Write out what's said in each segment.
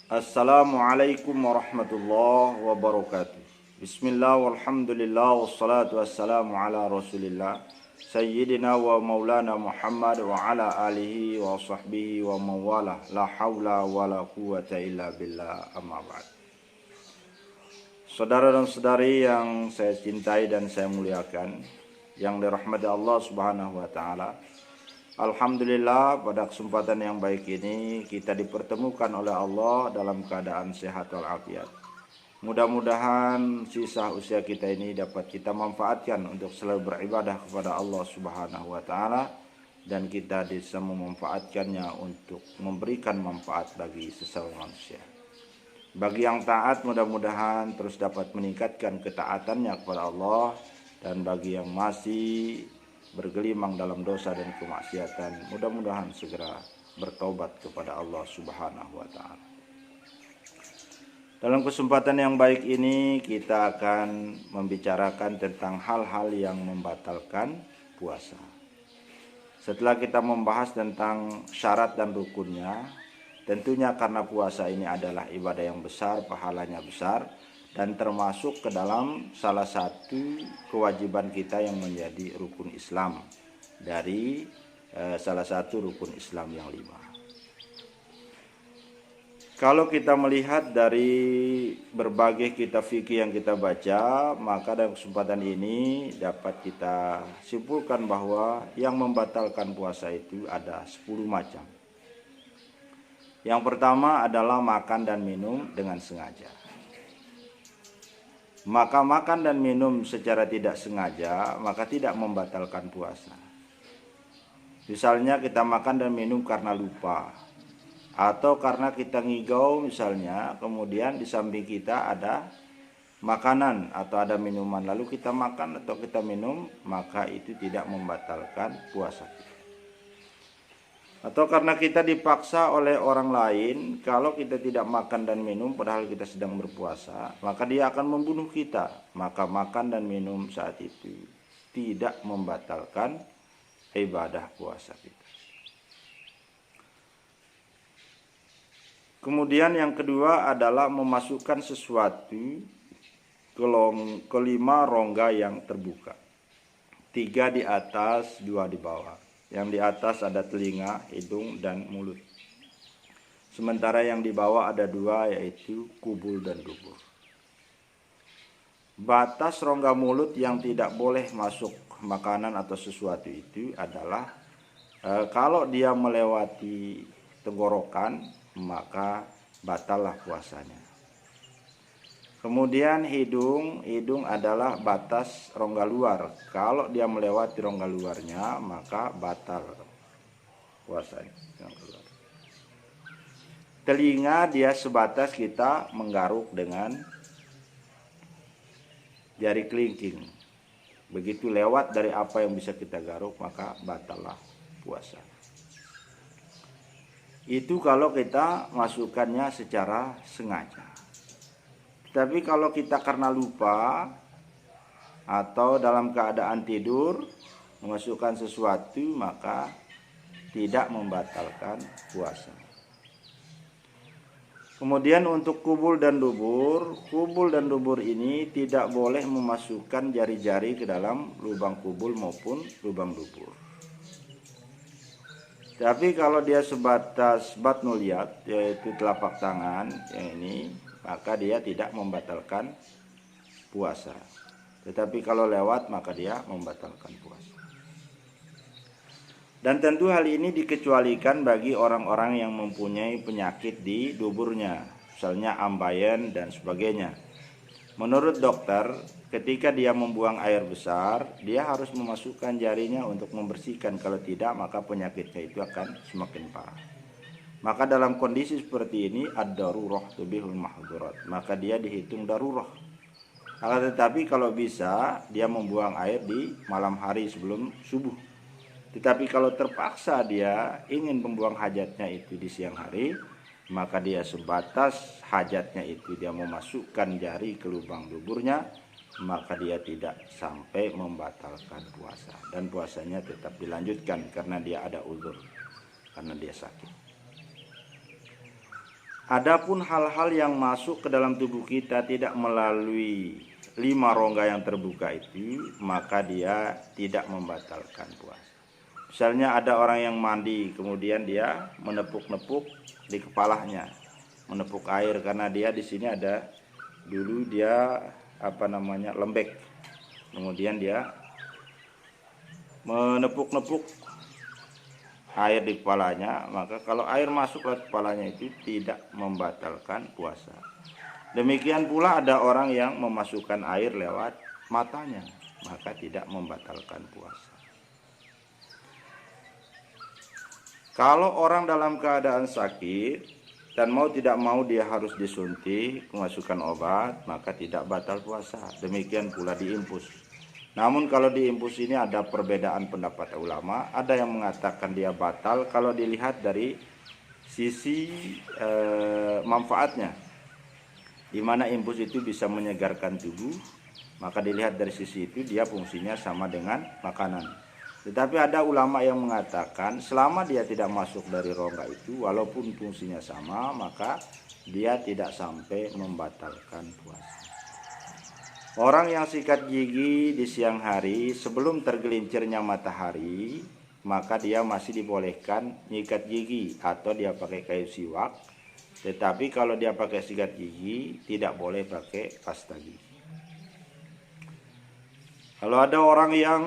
Assalamualaikum warahmatullahi wabarakatuh. Bismillah walhamdulillah wassalatu wassalamu ala rasulillah Sayyidina wa maulana Muhammad wa ala alihi wa sahbihi wa mawalah. La hawla wa la quwata illa billah, amma ba'd. Saudara dan saudari yang saya cintai dan saya muliakan, yang dirahmati Allah subhanahu wa ta'ala, alhamdulillah pada kesempatan yang baik ini kita dipertemukan oleh Allah dalam keadaan sehat walafiat. Mudah-mudahan sisa usia kita ini dapat kita manfaatkan untuk selalu beribadah kepada Allah subhanahu wa ta'ala, dan kita bisa memanfaatkannya untuk memberikan manfaat bagi sesama manusia. Bagi yang taat, mudah-mudahan terus dapat meningkatkan ketaatannya kepada Allah, dan bagi yang masih bergelimang dalam dosa dan kemaksiatan, mudah-mudahan segera bertobat kepada Allah subhanahu wa ta'ala. Dalam kesempatan yang baik ini kita akan membicarakan tentang hal-hal yang membatalkan puasa. Setelah kita membahas tentang syarat dan rukunnya, tentunya karena puasa ini adalah ibadah yang besar, pahalanya besar, dan termasuk ke dalam salah satu kewajiban kita yang menjadi rukun Islam dari salah satu rukun Islam yang 5. Kalau kita melihat dari berbagai kitab fikih yang kita baca, maka dalam kesempatan ini dapat kita simpulkan bahwa yang membatalkan puasa itu ada 10 macam. Yang pertama adalah makan dan minum dengan sengaja. Maka makan dan minum secara tidak sengaja maka tidak membatalkan puasa. Misalnya kita makan dan minum karena lupa, atau karena kita ngigau misalnya, kemudian di samping kita ada makanan atau ada minuman, lalu kita makan atau kita minum, maka itu tidak membatalkan puasa kita. Atau karena kita dipaksa oleh orang lain, kalau kita tidak makan dan minum padahal kita sedang berpuasa, maka dia akan membunuh kita. Maka makan dan minum saat itu tidak membatalkan ibadah puasa kita. Kemudian yang kedua adalah memasukkan sesuatu ke 5 rongga yang terbuka. 3 di atas, 2 di bawah. Yang di atas ada telinga, hidung, dan mulut. Sementara yang di bawah ada 2, yaitu kubul dan dubur. Batas rongga mulut yang tidak boleh masuk makanan atau sesuatu itu adalah kalau dia melewati tenggorokan, maka batallah puasanya. Kemudian hidung adalah batas rongga luar. Kalau dia melewati rongga luarnya, maka batal puasanya. Telinga dia sebatas kita menggaruk dengan jari kelingking. Begitu lewat dari apa yang bisa kita garuk, maka batallah puasa. Itu kalau kita masukkannya secara sengaja. Tapi kalau kita karena lupa atau dalam keadaan tidur memasukkan sesuatu, maka tidak membatalkan puasa. Kemudian untuk kubul dan dubur ini tidak boleh memasukkan jari-jari ke dalam lubang kubul maupun lubang dubur. Tapi kalau dia sebatas batnul yad, yaitu telapak tangan yang ini, maka dia tidak membatalkan puasa. Tetapi kalau lewat, maka dia membatalkan puasa. Dan tentu hal ini dikecualikan bagi orang-orang yang mempunyai penyakit di duburnya, misalnya ambeien dan sebagainya. Menurut dokter, ketika dia membuang air besar, dia harus memasukkan jarinya untuk membersihkan. Kalau tidak, maka penyakitnya itu akan semakin parah. Maka dalam kondisi seperti ini, ad-darurah tubihul mahdhurat, maka dia dihitung darurah. Akan tetapi kalau bisa, dia membuang air di malam hari sebelum subuh. Tetapi kalau terpaksa dia ingin membuang hajatnya itu di siang hari, maka dia sebatas hajatnya itu dia memasukkan jari ke lubang duburnya, maka dia tidak sampai membatalkan puasa. Dan puasanya tetap dilanjutkan karena dia ada uzur, karena dia sakit. Adapun hal-hal yang masuk ke dalam tubuh kita tidak melalui 5 rongga yang terbuka itu, maka dia tidak membatalkan puasa. Misalnya ada orang yang mandi, kemudian dia menepuk-nepuk di kepalanya, menepuk air, karena dia di sini ada dulu dia lembek. Kemudian dia menepuk-nepuk air di kepalanya, maka kalau air masuk ke kepalanya itu tidak membatalkan puasa. Demikian pula ada orang yang memasukkan air lewat matanya, maka tidak membatalkan puasa. Kalau orang dalam keadaan sakit dan mau tidak mau dia harus disuntik, memasukkan obat, maka tidak batal puasa. Demikian pula diinfus. Namun kalau diinfus ini ada perbedaan pendapat ulama. Ada yang mengatakan dia batal kalau dilihat dari sisi manfaatnya, di mana infus itu bisa menyegarkan tubuh, maka dilihat dari sisi itu dia fungsinya sama dengan makanan. Tetapi ada ulama yang mengatakan selama dia tidak masuk dari rongga itu, walaupun fungsinya sama, maka dia tidak sampai membatalkan puasa. Orang yang sikat gigi di siang hari sebelum tergelincirnya matahari, maka dia masih dibolehkan nyikat gigi atau dia pakai kayu siwak. Tetapi kalau dia pakai sikat gigi, tidak boleh pakai pasta gigi. Kalau ada orang yang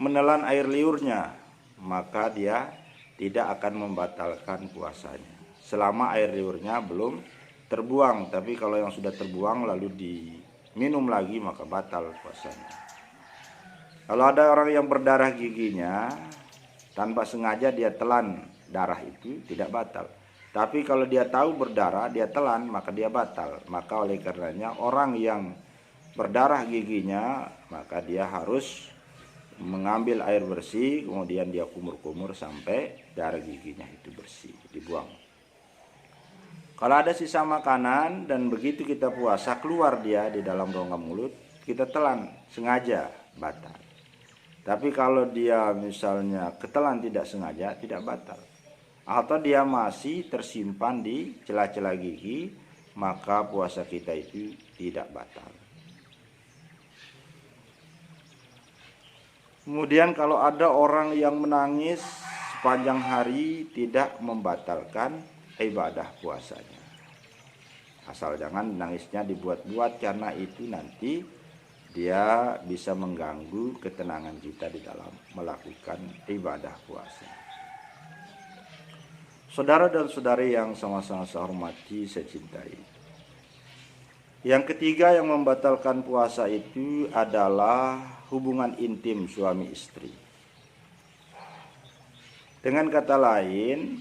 menelan air liurnya, maka dia tidak akan membatalkan puasanya selama air liurnya belum terbuang. Tapi kalau yang sudah terbuang lalu diminum lagi, maka batal puasanya. Kalau ada orang yang berdarah giginya, tanpa sengaja dia telan darah itu, tidak batal. Tapi kalau dia tahu berdarah, dia telan, maka dia batal. Maka oleh karenanya orang yang berdarah giginya, maka dia harus mengambil air bersih, kemudian dia kumur-kumur sampai darah giginya itu bersih, dibuang. Kalau ada sisa makanan dan begitu kita puasa keluar dia di dalam rongga mulut, kita telan sengaja, batal. Tapi kalau dia misalnya ketelan tidak sengaja, tidak batal. Atau dia masih tersimpan di celah-celah gigi, maka puasa kita itu tidak batal. Kemudian kalau ada orang yang menangis sepanjang hari, tidak membatalkan ibadah puasanya. Asal jangan nangisnya dibuat-buat, karena itu nanti dia bisa mengganggu ketenangan kita di dalam melakukan ibadah puasa. Saudara dan saudari yang sama-sama saya hormati, saya cintai. Yang ketiga yang membatalkan puasa itu adalah hubungan intim suami istri. Dengan kata lain,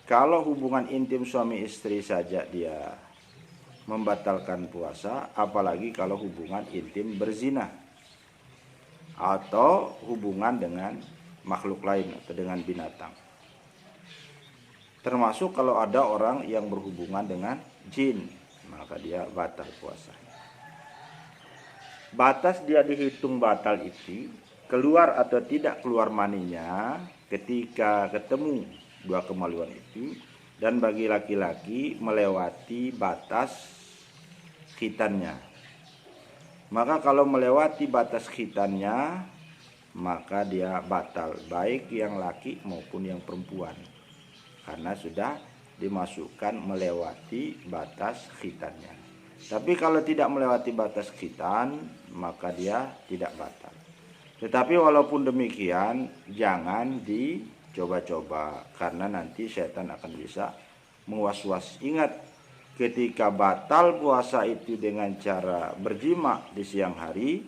kalau hubungan intim suami istri saja dia membatalkan puasa, apalagi kalau hubungan intim berzina atau hubungan dengan makhluk lain atau dengan binatang. Termasuk kalau ada orang yang berhubungan dengan jin, maka dia batal puasanya. Batas dia dihitung batal itu keluar atau tidak keluar maninya ketika ketemu dua kemaluan itu, dan bagi laki-laki melewati batas khitannya. Maka kalau melewati batas khitannya, maka dia batal, baik yang laki maupun yang perempuan, karena sudah dimasukkan melewati batas khitannya. Tapi kalau tidak melewati batas khitan, maka dia tidak batal. Tetapi walaupun demikian, jangan dicoba-coba, karena nanti setan akan bisa menguas-was. Ingat, ketika batal puasa itu dengan cara berjima di siang hari,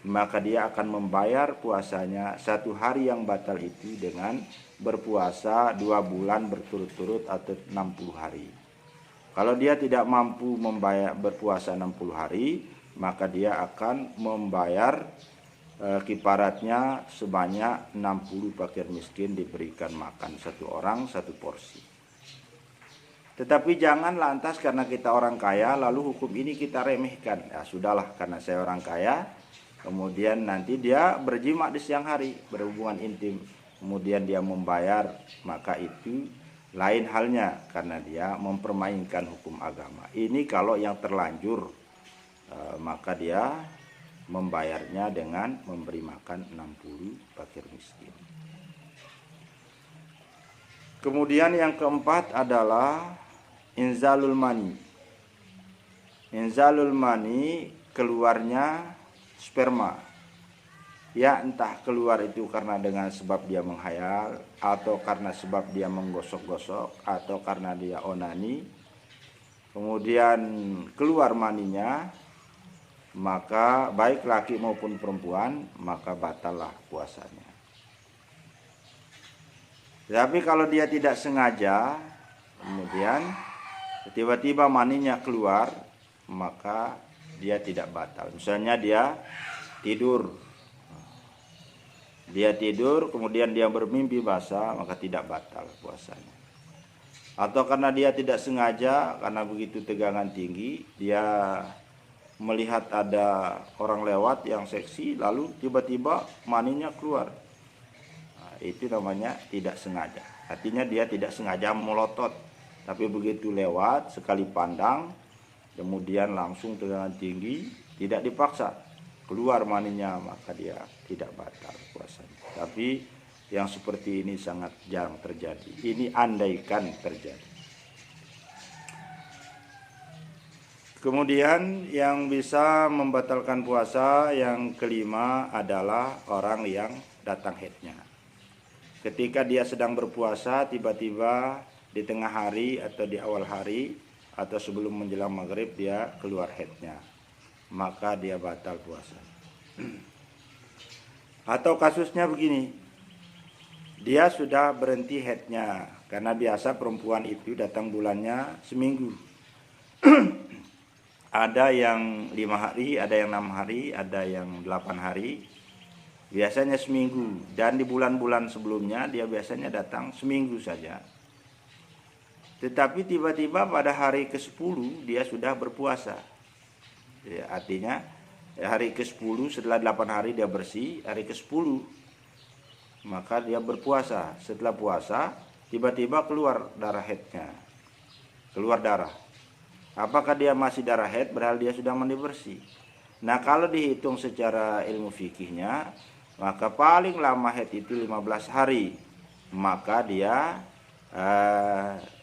maka dia akan membayar puasanya 1 hari yang batal itu dengan berpuasa 2 bulan berturut-turut atau 60 hari. Kalau dia tidak mampu membayar berpuasa 60 hari, maka dia akan membayar kiparatnya sebanyak 60 fakir miskin diberikan makan 1 orang 1 porsi. Tetapi jangan lantas karena kita orang kaya lalu hukum ini kita remehkan. Ya sudahlah, karena saya orang kaya, kemudian nanti dia berjima di siang hari, berhubungan intim, kemudian dia membayar, maka itu lain halnya karena dia mempermainkan hukum agama. Ini kalau yang terlanjur, maka dia membayarnya dengan memberi makan 60 fakir miskin. Kemudian yang keempat adalah inzalul mani. Inzalul mani, keluarnya sperma. Ya, entah keluar itu karena dengan sebab dia menghayal, atau karena sebab dia menggosok-gosok, atau karena dia onani. Kemudian keluar maninya, maka baik laki maupun perempuan, maka batallah puasanya. Tapi kalau dia tidak sengaja, kemudian tiba-tiba maninya keluar, maka dia tidak batal. Misalnya dia tidur, kemudian dia bermimpi basah, maka tidak batal puasanya. Atau karena dia tidak sengaja, karena begitu tegangan tinggi, dia melihat ada orang lewat yang seksi, lalu tiba-tiba maninya keluar. Nah, itu namanya tidak sengaja. Artinya dia tidak sengaja melotot, tapi begitu lewat, sekali pandang, kemudian langsung tegangan tinggi, tidak dipaksa, keluar maninya, maka dia tidak batal puasanya. Tapi yang seperti ini sangat jarang terjadi. Ini andaikan terjadi. Kemudian yang bisa membatalkan puasa yang kelima adalah orang yang datang haidnya. Ketika dia sedang berpuasa, tiba-tiba di tengah hari atau di awal hari atau sebelum menjelang maghrib dia keluar haidnya, maka dia batal puasa. Atau kasusnya begini, dia sudah berhenti haidnya, karena biasa perempuan itu datang bulannya seminggu. Ada yang 5 hari, ada yang 6 hari, ada yang 8 hari. Biasanya seminggu. Dan di bulan-bulan sebelumnya dia biasanya datang seminggu saja. Tetapi tiba-tiba pada hari ke-10 dia sudah berpuasa. Ya, artinya hari ke-10 setelah 8 hari dia bersih, hari ke-10 maka dia berpuasa. Setelah puasa tiba-tiba keluar darah haidnya. Keluar darah. Apakah dia masih darah haid, padahal dia sudah mandi bersih? Nah, kalau dihitung secara ilmu fikihnya, maka paling lama haid itu 15 hari. Maka dia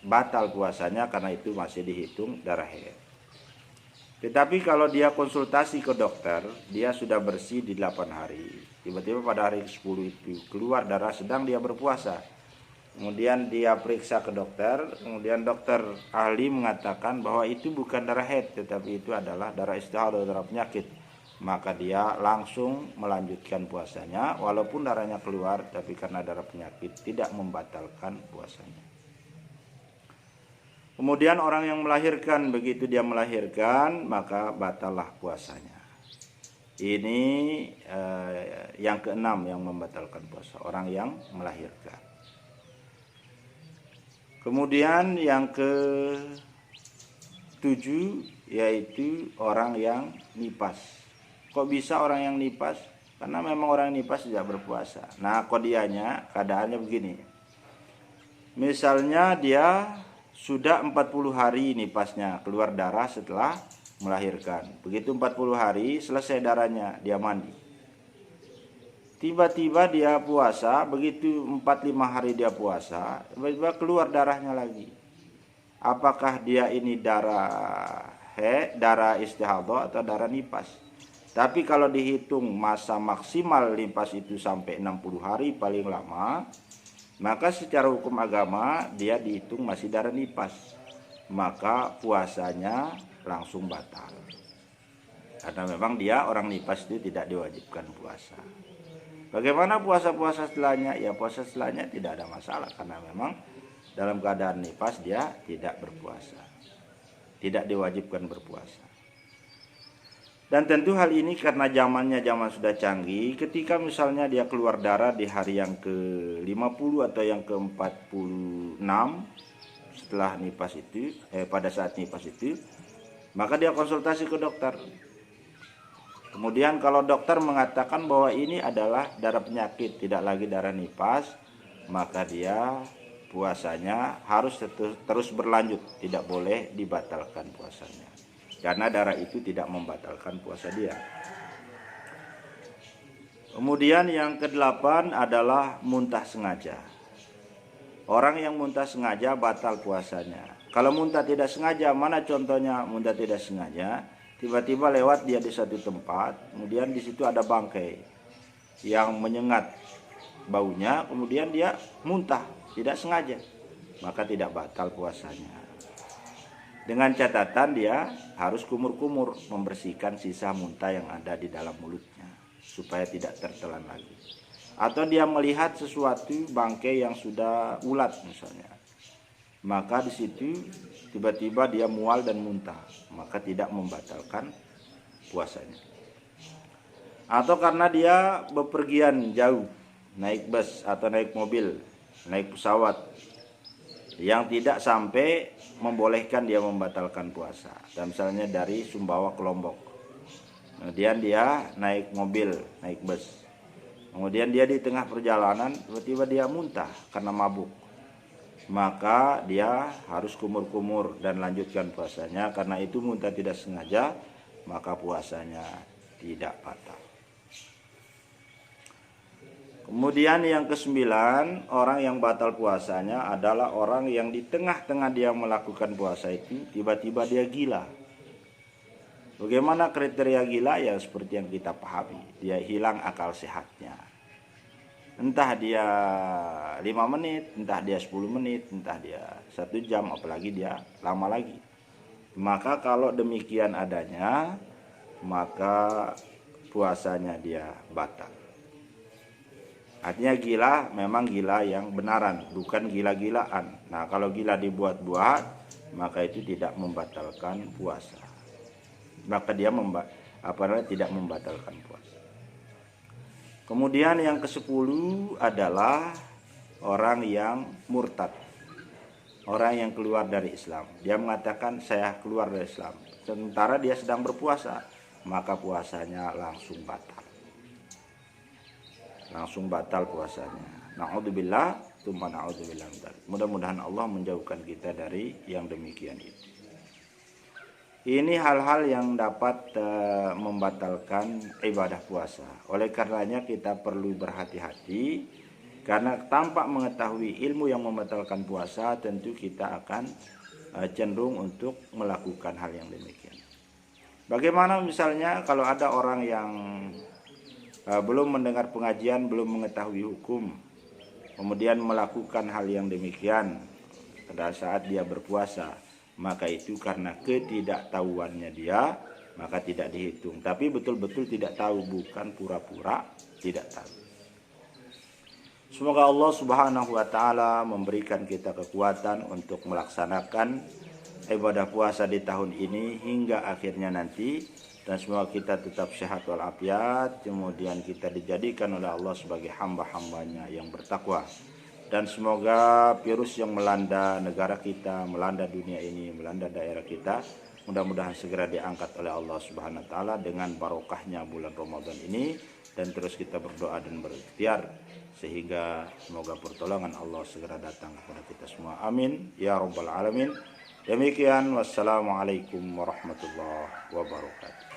batal puasanya karena itu masih dihitung darah haid. Tetapi kalau dia konsultasi ke dokter, dia sudah bersih di 8 hari. Tiba-tiba pada hari ke-10 itu keluar darah sedang dia berpuasa. Kemudian dia periksa ke dokter, kemudian dokter ahli mengatakan bahwa itu bukan darah haid, tetapi itu adalah darah istihadah, darah penyakit. Maka dia langsung melanjutkan puasanya, walaupun darahnya keluar, tapi karena darah penyakit tidak membatalkan puasanya. Kemudian orang yang melahirkan, begitu dia melahirkan, maka batallah puasanya. Ini yang keenam yang membatalkan puasa, orang yang melahirkan. Kemudian yang ke-7 yaitu orang yang nipas. Kok bisa orang yang nipas? Karena memang orang nipas tidak berpuasa. Nah, kodianya keadaannya begini. Misalnya dia sudah 40 hari nipasnya, keluar darah setelah melahirkan. Begitu 40 hari selesai darahnya, dia mandi. Tiba-tiba dia puasa, begitu 4-5 hari dia puasa, tiba-tiba keluar darahnya lagi. Apakah dia ini darah istihadah atau darah nipas? Tapi kalau dihitung masa maksimal nipas itu sampai 60 hari paling lama, maka secara hukum agama dia dihitung masih darah nipas. Maka puasanya langsung batal. Karena memang dia orang nipas itu tidak diwajibkan puasa. Bagaimana puasa-puasa setelahnya? Ya, puasa setelahnya tidak ada masalah karena memang dalam keadaan nifas dia tidak berpuasa. Tidak diwajibkan berpuasa. Dan tentu hal ini karena zaman sudah canggih, ketika misalnya dia keluar darah di hari yang ke-50 atau yang ke-46 setelah nifas itu, pada saat nifas itu, maka dia konsultasi ke dokter. Kemudian kalau dokter mengatakan bahwa ini adalah darah penyakit, tidak lagi darah nifas, maka dia puasanya harus terus berlanjut, tidak boleh dibatalkan puasanya. Karena darah itu tidak membatalkan puasa dia. Kemudian yang ke-8 adalah muntah sengaja. Orang yang muntah sengaja batal puasanya. Kalau muntah tidak sengaja, mana contohnya muntah tidak sengaja? Tiba-tiba lewat dia di satu tempat, kemudian di situ ada bangkai yang menyengat baunya, kemudian dia muntah tidak sengaja, maka tidak batal puasanya. Dengan catatan dia harus kumur-kumur membersihkan sisa muntah yang ada di dalam mulutnya supaya tidak tertelan lagi. Atau dia melihat sesuatu bangkai yang sudah ulat misalnya, maka di situ tiba-tiba dia mual dan muntah, maka tidak membatalkan puasanya. Atau karena dia bepergian jauh, naik bus atau naik mobil, naik pesawat, yang tidak sampai membolehkan dia membatalkan puasa. Dan misalnya dari Sumbawa ke Lombok, kemudian dia naik mobil, naik bus, kemudian dia di tengah perjalanan tiba-tiba dia muntah karena mabuk, maka dia harus kumur-kumur dan lanjutkan puasanya. Karena itu muntah tidak sengaja, maka puasanya tidak batal. Kemudian yang ke-9, orang yang batal puasanya adalah orang yang di tengah-tengah dia melakukan puasa itu tiba-tiba dia gila. Bagaimana kriteria gila? Ya seperti yang kita pahami, dia hilang akal sehatnya. Entah dia 5 menit, entah dia 10 menit, entah dia 1 jam, apalagi dia lama lagi. Maka kalau demikian adanya, maka puasanya dia batal. Artinya gila memang gila yang benaran, bukan gila-gilaan. Nah, kalau gila dibuat-buat, maka itu tidak membatalkan puasa. Maka dia tidak membatalkan puasa. Kemudian yang ke-10 adalah orang yang murtad. Orang yang keluar dari Islam. Dia mengatakan saya keluar dari Islam, sementara dia sedang berpuasa, maka puasanya langsung batal. Langsung batal puasanya. Na'udzubillah, tsumma na'udzubillah. Mudah-mudahan Allah menjauhkan kita dari yang demikian itu. Ini hal-hal yang dapat membatalkan ibadah puasa. Oleh karenanya kita perlu berhati-hati, karena tanpa mengetahui ilmu yang membatalkan puasa, tentu kita akan cenderung untuk melakukan hal yang demikian. Bagaimana misalnya kalau ada orang yang belum mendengar pengajian, belum mengetahui hukum, kemudian melakukan hal yang demikian pada saat dia berpuasa, maka itu karena ketidaktahuannya dia, maka tidak dihitung. Tapi betul-betul tidak tahu, bukan pura-pura tidak tahu. Semoga Allah Subhanahu wa taala memberikan kita kekuatan untuk melaksanakan ibadah puasa di tahun ini hingga akhirnya nanti. Dan semoga kita tetap sehat walafiat, kemudian kita dijadikan oleh Allah sebagai hamba-hambanya yang bertakwa. Dan semoga virus yang melanda negara kita, melanda dunia ini, melanda daerah kita, mudah-mudahan segera diangkat oleh Allah Subhanahu wa taala dengan barokahnya bulan Ramadan ini. Dan terus kita berdoa dan berikhtiar sehingga semoga pertolongan Allah segera datang kepada kita semua. Amin ya rabbal alamin. Demikian, wassalamualaikum warahmatullahi wabarakatuh.